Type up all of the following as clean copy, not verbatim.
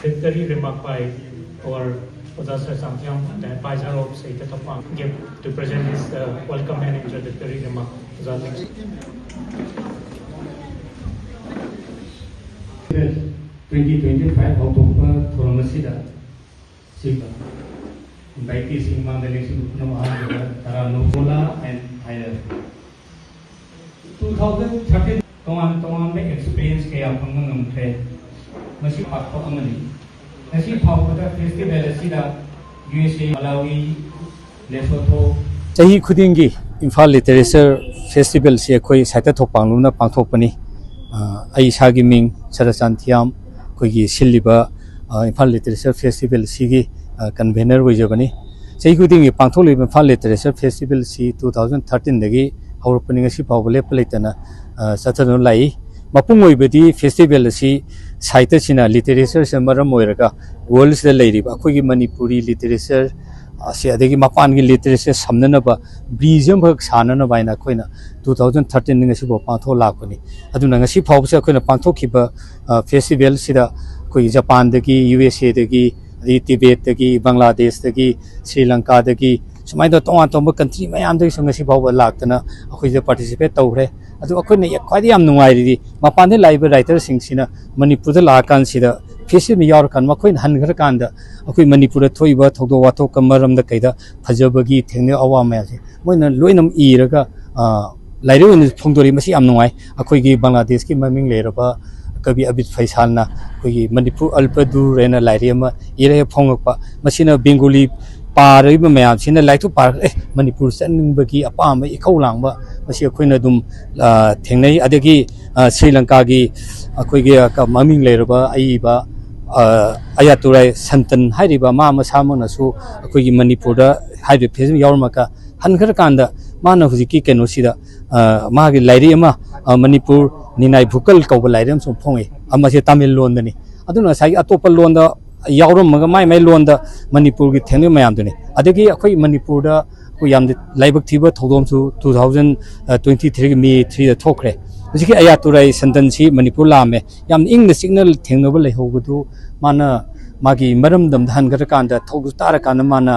introductory remark by our Professor Samkyang, the advisor of ELITETV, give to present his welcome and introductory remark. 2025 October Thomasida Silva Baiti Singma Election Taranola and Tyler 2013 Toan experience Kaya Pangam Trade Masi Papa Amani Nasi Papa Festival Sida USA Malawi Lesotho Chahi Khudingi Imphal Literature Festival se koi saita thopang lumna pangthok pani ai sagi ming Sarachantiam koigi siliba Imphal Literature Festival sigi convener wajabani chahi khudingi pangthok li Imphal Literature Festival si 2013 dagi hauropani ngasi pawle palaitana sathanu lai mapung oibadi festival si saita china literature samaram oiraga world se lairiba koigi Manipuri literature asi adegi mapan gi literature samnana ba brizum bak sanana baina koina 2013 ngasi bo pantho lakoni aduna ngasi phawse koina pantho khiba festival sida koi Japan dagi USA dagi Tibet dagi Bangladesh dagi Sri Lanka dagi sumai da tong tong country mayam dagi ngasi phawba laktana akoi je participate tawre adu akoina yakwadi yam nungai ri mapan de live writer sing sina Manipur da lakan sida festival yaur kan makoin hangar kanda akoi Manipur thoiba thodo wato kamaram da kaida phajabagi thengne awama ase moina loinam iraga lairo in phongdori masi am nungai akoi gi Bangladesh ki maming leraba kabi abid faisal na akoi gi Manipur alpadu rena lairiama ire phongakpa masina Bengali pari ba mayam sina laitu par Manipur saning bagi apa ma ikhau langba masi akoina dum thengnei adegi Sri Lanka gi akoi gi ka maming leraba aiba ayaturai santan hairiba ma masamana su akoi Manipur da haibe phesm yaurmaka hangar kanda mana hujiki kenosida ma gi lairi ama Manipur ninai bhukal kawba lairam sum phonge ama se Tamil lon dani aduna sai atopa lon da yauram maga mai lon da Manipur gi thengni mayam dani adegi akoi Manipur da ko yam laibak thiba thodom su 2023 May 3 da thokre hujiki ayaturai santan si Manipur lame yam ing the signal thengnoba lehogudu mana magi maram dam dhan gar kanda thogu tara kana mana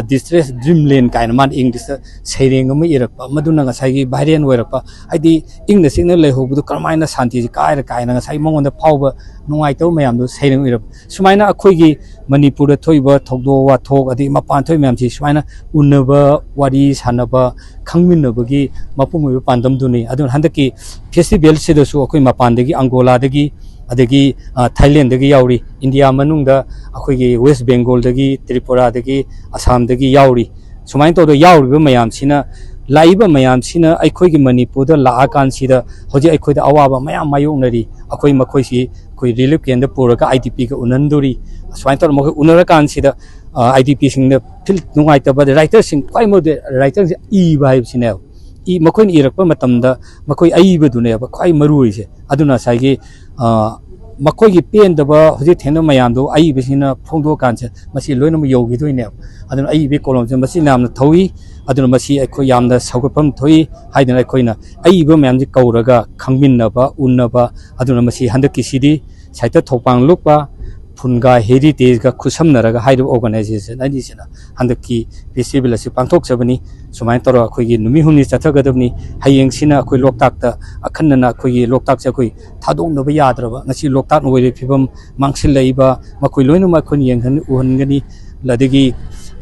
distress dreamland kaina man english seireng ma irakpa maduna nga sai bharian oirakpa aidi ing the signal lehogudu karmaina santi kaira kaina nga sai mongonda phawba nungai taw mayam do seireng irap sumaina akhoi gi Manipur da thoiba thogdo wa thog adi mapan thoi mayam si sumaina unaba wari sanaba khangminaba gi mapum oi pandam duni adun handaki festival sidasu akhoi mapan dagi Angola dagi adegi Thailand dagi yauri India manungda akhoi gi West Bengal dagi Tripura dagi Assam dagi yauri sumain to do yauri ba mayam sina laiba mayam sina akhoi gi Manipur da la kan sida hoji akhoi da awaba mayam mayong nari akhoi makhoi si koi relief kenda puraka IDP ga unanduri sumain to mo unara kan sida IDP sing da fil nungai ta ba writer sing kwai mo de writer e vibe sina I makoin irakpa matamda makoi aiba dune ba khwai maru ise aduna saigi makoi gi pen daba hoji thena mayam do aiba sina phongdo kanche masi loina mo yogi doine aduna aibe kolom je masi namna thoi aduna masi akhoi yamda saugapam thoi haidana khoina aiba mayam ji kauraga khangmin ba unna ba aduna masi handaki sidi saita thopang lukpa Punga heritage ga khusam naraga hairu organization ani sina handaki festival asi pangthok sabani sumai toro khoi gi numi humni chathagadabni hayeng sina khoi loktak ta akhanna khoi gi loktak cha khoi thadong no ba yadraba ngasi loktak noi phibam mangsil leiba makoi loinu ma khon yenghan uhangani ladegi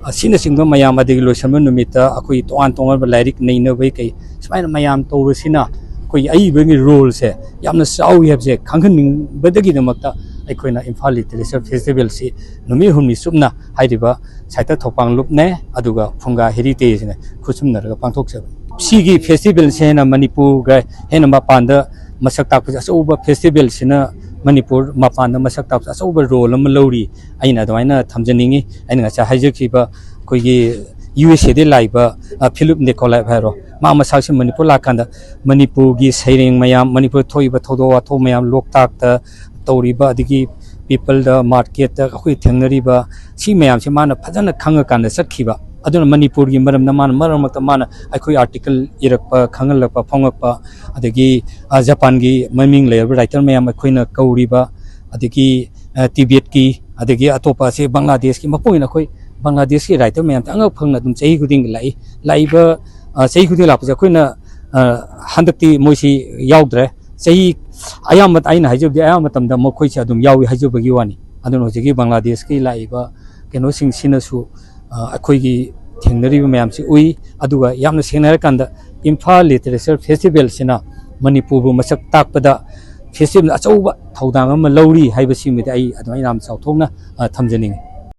asina singba mayam adegi loisam numita akhoi toan tongal ba lairik neina bai kai sumai mayam to sina khoi ai bengi role se yamna sau yebje khanghaning badagi namakta aikoina Imphal Literature Festival si numi humni chupna hairiba saita thopang lupne aduga phunga heritage ne khusumna raga pangthok se sigi festival se na Manipur ga hena mapanda masak tak asoba festival sina Manipur mapanda masak tak asoba role am lori aina doina thamjaningi aina cha haijekhiba koigi USA de laiba Philip Nicolai bharo ma masak se Manipur lakanda Manipur gi seireng mayam Manipur thoiba thodo wa tho mayam loktak ta Toriba adigi people the market the hui thengnariba si mayam se mana phajana khanga kan sakhiba aduna Manipur gi maram na man maram ta mana akhoi article irakpa khangalapa phongakpa adigi Japan gi maming layer writer mayam akhoina kauriba adigi Tibet ki अदगी अतोपा से बांग्लादेश की मपोइन अखोई बांग्लादेश की writer ma'am अंग फंगना दुम चही खुदिंग लाइब चही खुदिंग लापसे अखोइना हंदक्ति मोइसी याउद्रे चही अयामत आइना हाइजोबदि अयामतमदा मखोइसे अदुम याउइ हाइजोबगी वानी अदुन होजिगी बांग्लादेश की लाइबा केनो सिंग सिनसु अखोइगी थेंगनरिबा मैमसी उइ अदुगा यामना सेंगनारकांदा इम्फाल लिटरेचर फेस्टिवल सिना मणिपुर मसक ताकपदा फेस्टिवल अचौबा थौदांग अमा लौरी हाइबसिमिदि आई अदुमाइ नाम चाउथोंना थमजनिंग